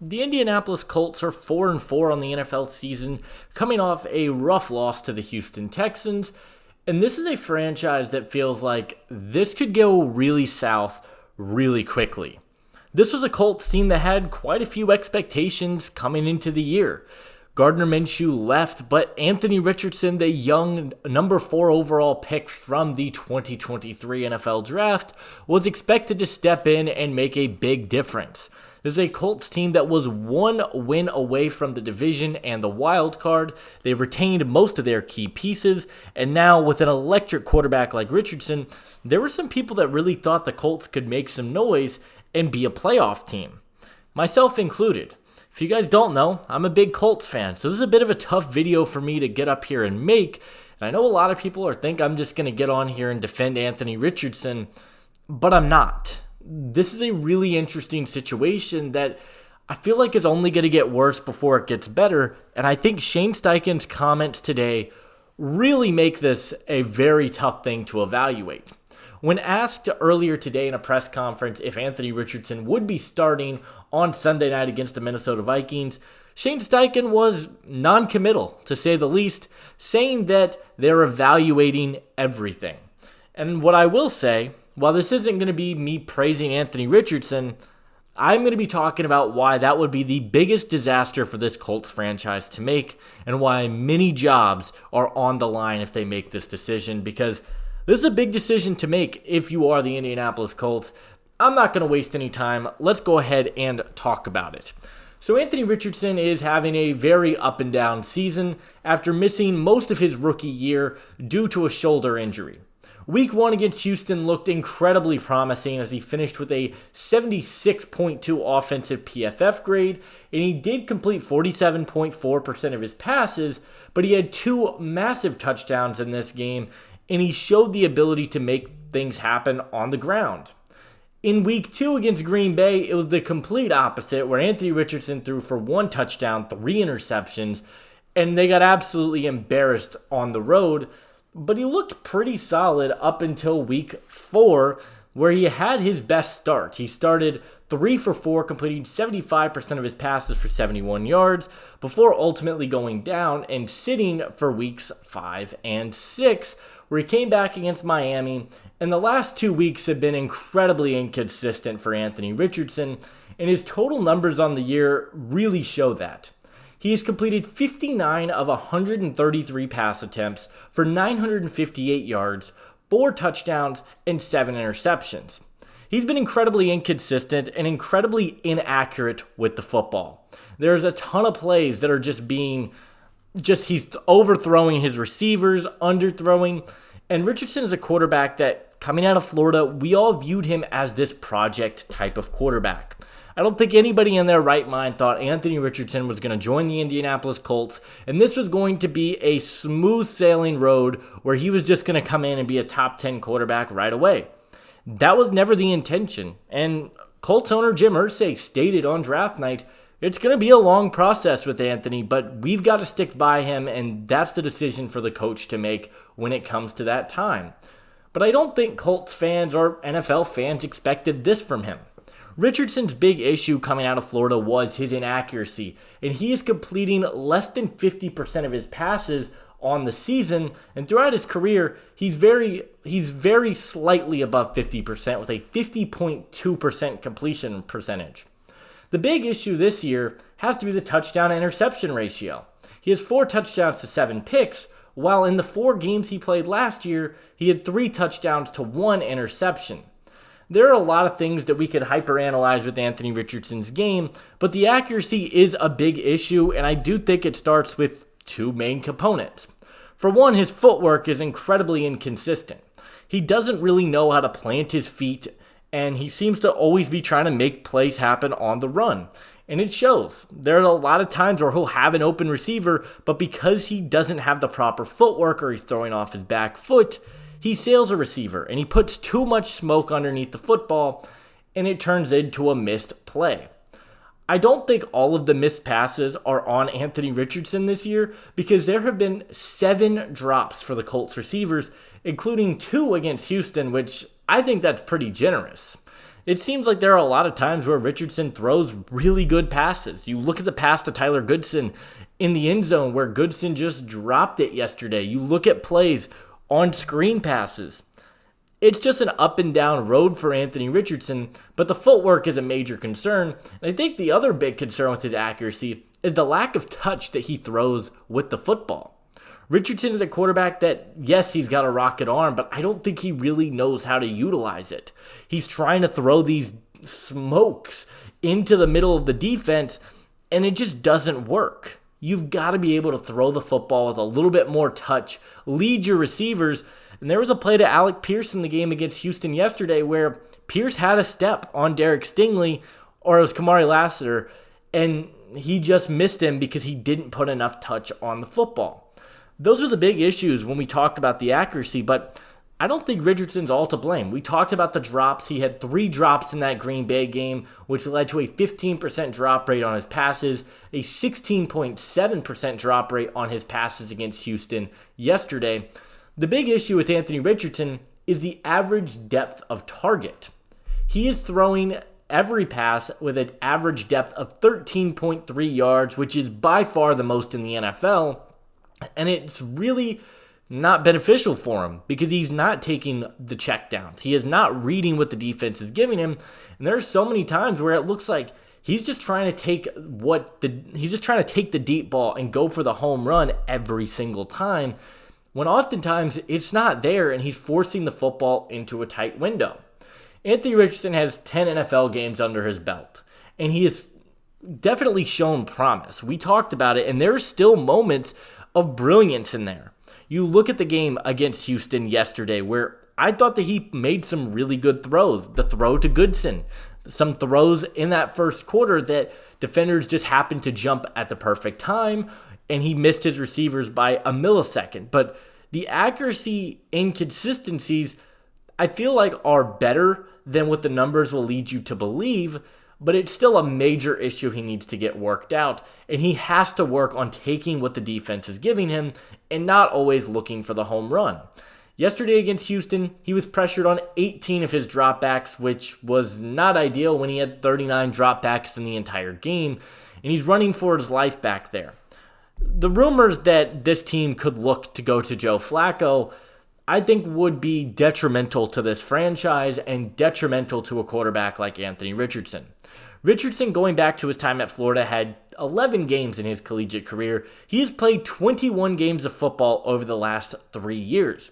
The Indianapolis Colts are 4-4 on the NFL season, coming off a rough loss to the Houston Texans. And this is a franchise that feels like this could go really south really quickly. This was a Colts team that had quite a few expectations coming into the year. Gardner Minshew left, but Anthony Richardson, the young number 4 overall pick from the 2023 NFL Draft, was expected to step in and make a big difference. This is a Colts team that was one win away from the division and the wild card. They retained most of their key pieces, and now with an electric quarterback like Richardson, there were some people that really thought the Colts could make some noise and be a playoff team, myself included. If you guys don't know, I'm a big Colts fan, so this is a bit of a tough video for me to get up here and make. And I know a lot of people think I'm just going to get on here and defend Anthony Richardson, but I'm not. This is a really interesting situation that I feel like is only going to get worse before it gets better. And I think Shane Steichen's comments today really make this a very tough thing to evaluate. When asked earlier today in a press conference if Anthony Richardson would be starting on Sunday night against the Minnesota Vikings, Shane Steichen was non-committal, to say the least, saying that they're evaluating everything. And what I will say, while this isn't going to be me praising Anthony Richardson, I'm going to be talking about why that would be the biggest disaster for this Colts franchise to make and why many jobs are on the line if they make this decision, because this is a big decision to make if you are the Indianapolis Colts. I'm not going to waste any time. Let's go ahead and talk about it. So Anthony Richardson is having a very up and down season after missing most of his rookie year due to a shoulder injury. Week 1 against Houston looked incredibly promising as he finished with a 76.2 offensive PFF grade, and he did complete 47.4% of his passes, but he had 2 massive touchdowns in this game, and he showed the ability to make things happen on the ground. In week 2 against Green Bay, it was the complete opposite, where Anthony Richardson threw for 1 touchdown, 3 interceptions, and they got absolutely embarrassed on the road. But he looked pretty solid up until week 4, where he had his best start. He started 3 for 4, completing 75% of his passes for 71 yards, before ultimately going down and sitting for weeks 5 and 6, where he came back against Miami. And the last 2 weeks have been incredibly inconsistent for Anthony Richardson, and his total numbers on the year really show that. He has completed 59 of 133 pass attempts for 958 yards, 4 touchdowns, and 7 interceptions. He's been incredibly inconsistent and incredibly inaccurate with the football. There's a ton of plays that are he's overthrowing his receivers, underthrowing, and Richardson is a quarterback that, coming out of Florida, we all viewed him as this project type of quarterback. I don't think anybody in their right mind thought Anthony Richardson was going to join the Indianapolis Colts, and this was going to be a smooth sailing road where he was just going to come in and be a top 10 quarterback right away. That was never the intention, and Colts owner Jim Irsay stated on draft night, it's going to be a long process with Anthony, but we've got to stick by him, and that's the decision for the coach to make when it comes to that time. But I don't think Colts fans or NFL fans expected this from him. Richardson's big issue coming out of Florida was his inaccuracy, and he is completing less than 50% of his passes on the season, and throughout his career, he's very slightly above 50% with a 50.2% completion percentage. The big issue this year has to be the touchdown-interception ratio. He has 4 touchdowns to 7 picks, while in the 4 games he played last year, he had 3 touchdowns to 1 interception. There are a lot of things that we could hyperanalyze with Anthony Richardson's game, but the accuracy is a big issue, and I do think it starts with 2 main components. For one, his footwork is incredibly inconsistent. He doesn't really know how to plant his feet, and he seems to always be trying to make plays happen on the run. And it shows. There are a lot of times where he'll have an open receiver, but because he doesn't have the proper footwork or he's throwing off his back foot, he sails a receiver and he puts too much smoke underneath the football, and it turns into a missed play. I don't think all of the missed passes are on Anthony Richardson this year, because there have been 7 drops for the Colts receivers, including 2 against Houston, which I think that's pretty generous. It seems like there are a lot of times where Richardson throws really good passes. You look at the pass to Tyler Goodson in the end zone where Goodson just dropped it yesterday. You look at plays on screen passes. It's just an up and down road for Anthony Richardson, but the footwork is a major concern. And I think the other big concern with his accuracy is the lack of touch that he throws with the football. Richardson is a quarterback that, yes, he's got a rocket arm, but I don't think he really knows how to utilize it. He's trying to throw these smokes into the middle of the defense, and it just doesn't work. You've got to be able to throw the football with a little bit more touch, lead your receivers. And there was a play to Alec Pierce in the game against Houston yesterday where Pierce had a step on Derek Stingley, or it was Kamari Lassiter, and he just missed him because he didn't put enough touch on the football. Those are the big issues when we talk about the accuracy, but I don't think Richardson's all to blame. We talked about the drops. He had 3 drops in that Green Bay game, which led to a 15% drop rate on his passes, a 16.7% drop rate on his passes against Houston yesterday. The big issue with Anthony Richardson is the average depth of target. He is throwing every pass with an average depth of 13.3 yards, which is by far the most in the NFL. And it's really not beneficial for him because he's not taking the checkdowns. He is not reading what the defense is giving him. And there are so many times where it looks like he's just trying to take the deep ball and go for the home run every single time, when oftentimes it's not there and he's forcing the football into a tight window. Anthony Richardson has 10 NFL games under his belt, and he has definitely shown promise. We talked about it, and there are still moments of brilliance in there. You look at the game against Houston yesterday where I thought that he made some really good throws. The throw to Goodson, some throws in that first quarter that defenders just happened to jump at the perfect time, and he missed his receivers by a millisecond. But the accuracy inconsistencies, I feel like, are better than what the numbers will lead you to believe, but it's still a major issue he needs to get worked out, and he has to work on taking what the defense is giving him and not always looking for the home run. Yesterday against Houston, he was pressured on 18 of his dropbacks, which was not ideal when he had 39 dropbacks in the entire game, and he's running for his life back there. The rumors that this team could look to go to Joe Flacco, I think, would be detrimental to this franchise and detrimental to a quarterback like Anthony Richardson. Richardson, going back to his time at Florida, had 11 games in his collegiate career. He has played 21 games of football over the last 3 years.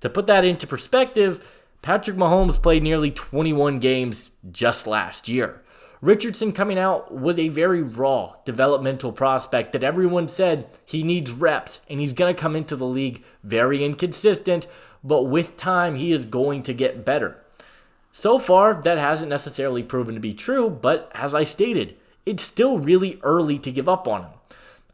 To put that into perspective, Patrick Mahomes played nearly 21 games just last year. Richardson coming out was a very raw developmental prospect that everyone said he needs reps and he's going to come into the league very inconsistent, but with time he is going to get better. So far, that hasn't necessarily proven to be true, but as I stated, it's still really early to give up on him.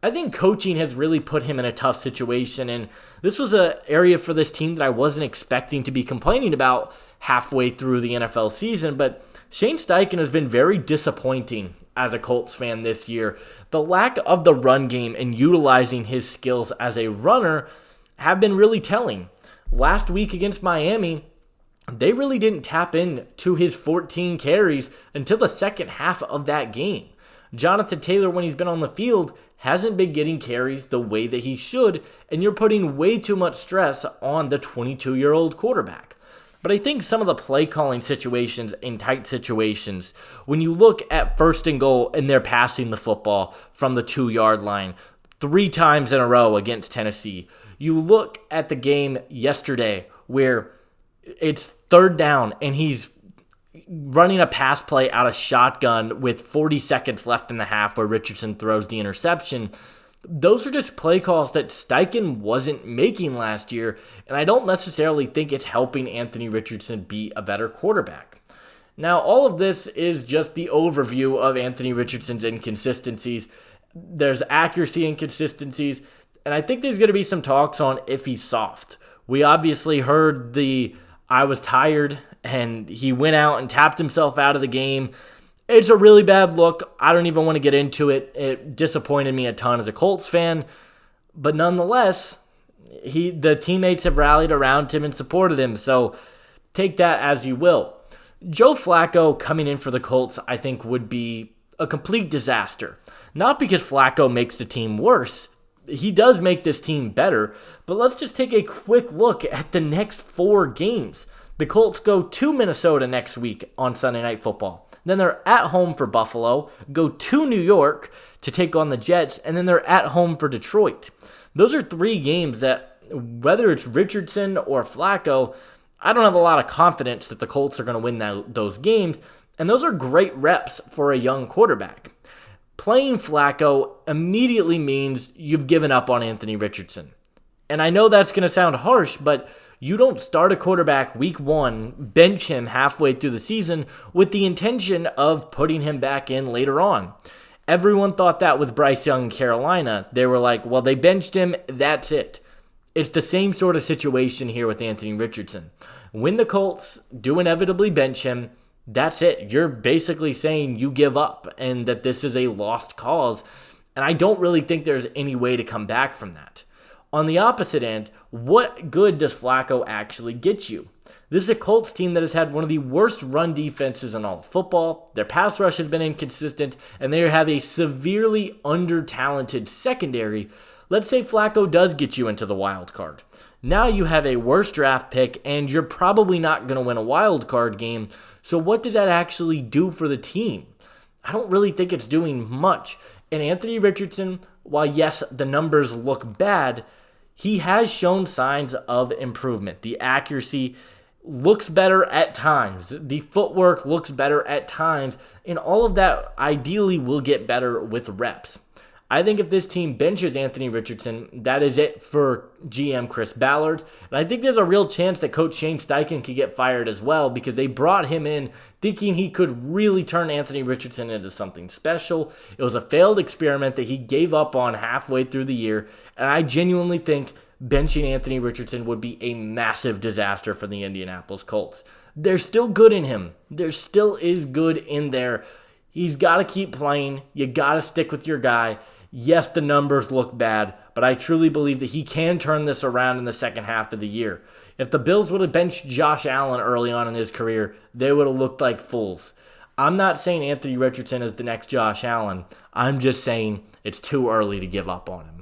I think coaching has really put him in a tough situation, and this was an area for this team that I wasn't expecting to be complaining about halfway through the NFL season, but Shane Steichen has been very disappointing as a Colts fan this year. The lack of the run game and utilizing his skills as a runner have been really telling. Last week against Miami, they really didn't tap into his 14 carries until the second half of that game. Jonathan Taylor, when he's been on the field, hasn't been getting carries the way that he should, and you're putting way too much stress on the 22-year-old quarterback. But I think some of the play calling situations in tight situations, when you look at 1st and goal and they're passing the football from the 2-yard line 3 times in a row against Tennessee, you look at the game yesterday where it's 3rd down and he's running a pass play out of shotgun with 40 seconds left in the half where Richardson throws the interception. Those are just play calls that Steichen wasn't making last year, and I don't necessarily think it's helping Anthony Richardson be a better quarterback. Now, all of this is just the overview of Anthony Richardson's inconsistencies. There's accuracy inconsistencies, and I think there's going to be some talks on if he's soft. We obviously heard I was tired, and he went out and tapped himself out of the game. It's a really bad look. I don't even want to get into it. It disappointed me a ton as a Colts fan. But nonetheless, the teammates have rallied around him and supported him. So take that as you will. Joe Flacco coming in for the Colts, I think, would be a complete disaster. Not because Flacco makes the team worse. He does make this team better, but let's just take a quick look at the next 4 games. The Colts go to Minnesota next week on Sunday Night Football. Then they're at home for Buffalo, go to New York to take on the Jets, and then they're at home for Detroit. Those are 3 games that, whether it's Richardson or Flacco, I don't have a lot of confidence that the Colts are going to win those games, and those are great reps for a young quarterback. Playing Flacco immediately means you've given up on Anthony Richardson. And I know that's going to sound harsh, but you don't start a quarterback week 1, bench him halfway through the season with the intention of putting him back in later on. Everyone thought that with Bryce Young in Carolina. They were like, well, they benched him, that's it. It's the same sort of situation here with Anthony Richardson. When the Colts do inevitably bench him, that's it. You're basically saying you give up and that this is a lost cause. And I don't really think there's any way to come back from that. On the opposite end, what good does Flacco actually get you? This is a Colts team that has had one of the worst run defenses in all of football. Their pass rush has been inconsistent, and they have a severely under-talented secondary. Let's say Flacco does get you into the wild card. Now you have a worse draft pick, and you're probably not going to win a wild card game. So what does that actually do for the team? I don't really think it's doing much. And Anthony Richardson, while yes, the numbers look bad, he has shown signs of improvement. The accuracy looks better at times. The footwork looks better at times. And all of that ideally will get better with reps. I think if this team benches Anthony Richardson, that is it for GM Chris Ballard. And I think there's a real chance that Coach Shane Steichen could get fired as well because they brought him in thinking he could really turn Anthony Richardson into something special. It was a failed experiment that he gave up on halfway through the year. And I genuinely think benching Anthony Richardson would be a massive disaster for the Indianapolis Colts. There's still good in him. There still is good in there. He's got to keep playing. You got to stick with your guy. Yes, the numbers look bad, but I truly believe that he can turn this around in the second half of the year. If the Bills would have benched Josh Allen early on in his career, they would have looked like fools. I'm not saying Anthony Richardson is the next Josh Allen. I'm just saying it's too early to give up on him.